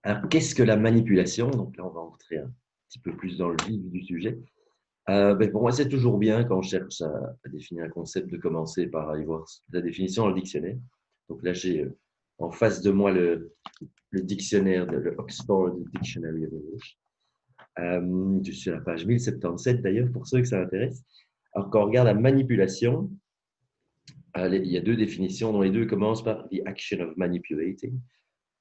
Alors, qu'est-ce que la manipulation? Donc là, on va entrer un petit peu plus dans le vif du sujet. Pour moi, c'est toujours bien quand on cherche à définir un concept de commencer par aller voir la définition dans le dictionnaire. Donc là, j'ai en face de moi le dictionnaire, le Oxford Dictionary of English. Je suis à la page 1077 d'ailleurs, pour ceux que ça intéresse. Alors, quand on regarde la manipulation, il y a deux définitions dont les deux commencent par the action of manipulating.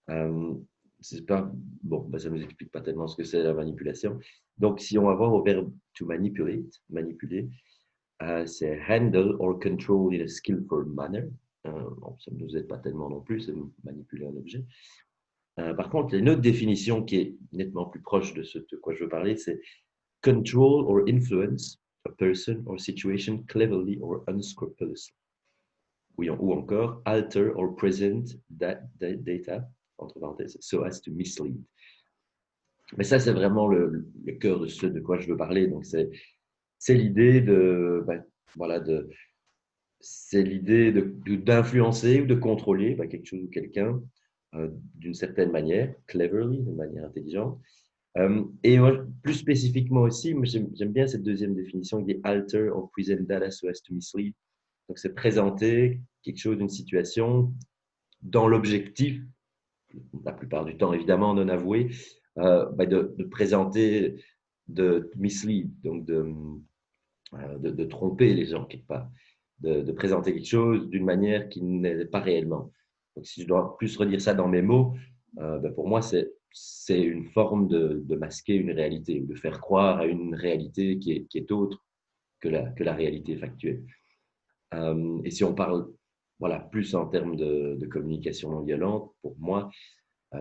Euh, c'est pas, bon, ça ne nous explique pas tellement ce que c'est la manipulation. Donc, si on va voir au verbe to manipulate, manipuler, c'est handle or control in a skillful manner. Bon, ça ne nous aide pas tellement non plus, c'est manipuler un objet. Par contre, une autre définition qui est nettement plus proche de ce de quoi je veux parler, c'est control or influence a person or situation cleverly or unscrupulously. Oui, ou encore alter or present data, entre parenthèses, so as to mislead. Mais ça, c'est vraiment le cœur de ce de quoi je veux parler. Donc, c'est l'idée voilà, c'est l'idée d'influencer ou de contrôler quelque chose ou quelqu'un d'une certaine manière, cleverly, de manière intelligente. Et moi, plus spécifiquement aussi, j'aime bien cette deuxième définition qui dit alter or present data so as to mislead. Donc, c'est présenter quelque chose d'une situation dans l'objectif, la plupart du temps évidemment non avoué, de présenter, de mislead, donc de tromper les gens quelque part, de présenter quelque chose d'une manière qui n'est pas réellement. Donc si je dois plus redire ça dans mes mots, pour moi c'est une forme de masquer une réalité, ou de faire croire à une réalité qui est autre que la réalité factuelle. Et si on parle voilà, plus en termes de communication non violente, pour moi,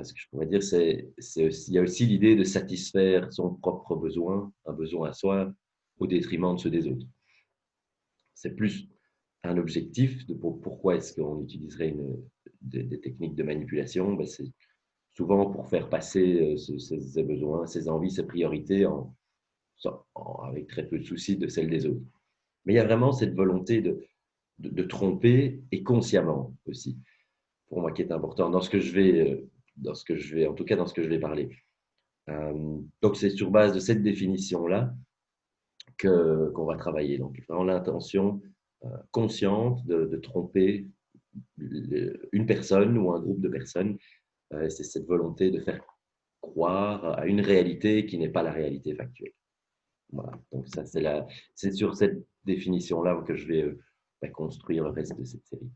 ce que je pourrais dire, il y a aussi l'idée de satisfaire son propre besoin, un besoin à soi, au détriment de ceux des autres. C'est plus un objectif de pourquoi est-ce qu'on utiliserait des techniques de manipulation. C'est souvent pour faire passer ses besoins, ses envies, ses priorités avec très peu de soucis de celles des autres. Mais il y a vraiment cette volonté de tromper et consciemment aussi, pour moi, qui est important dans ce que je vais, en tout cas dans ce que je vais parler. Donc, c'est sur base de cette définition-là qu'on va travailler. Donc, vraiment l'intention consciente de tromper une personne ou un groupe de personnes. C'est cette volonté de faire croire à une réalité qui n'est pas la réalité factuelle. Voilà. Donc, ça, c'est sur cette définition-là que je vais construire le reste de cette série.